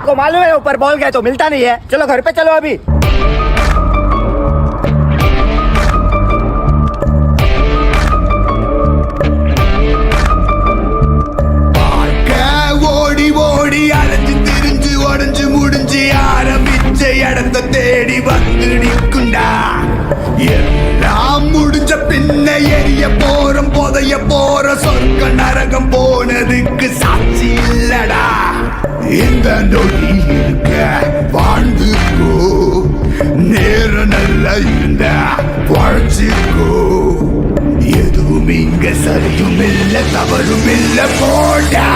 को मालूम है ऊपर बॉल गया तो मिलता नहीं है। चलो घर पे चलो अभी। ஓடி ஓடி அலைஞ்சு திரிஞ்சு உடஞ்சு முடிஞ்சு ஆரம்பிச்ச இடத்த தேடி வந்து நிற்குண்டா. எல்லாம் முடிஞ்ச பின்ன எரிய போறோம் புதைய போற சொர்க்க நரகம் போனதுக்கு சாட்சி இல்லடா. இந்த நொடி இருக்க வாழ்ந்துக்கோ, நேரம் நல்லா இருந்த வாழ்ச்சிக்கோ. எதுவும் இங்க சரியும் இல்ல தவறும் இல்ல போடா.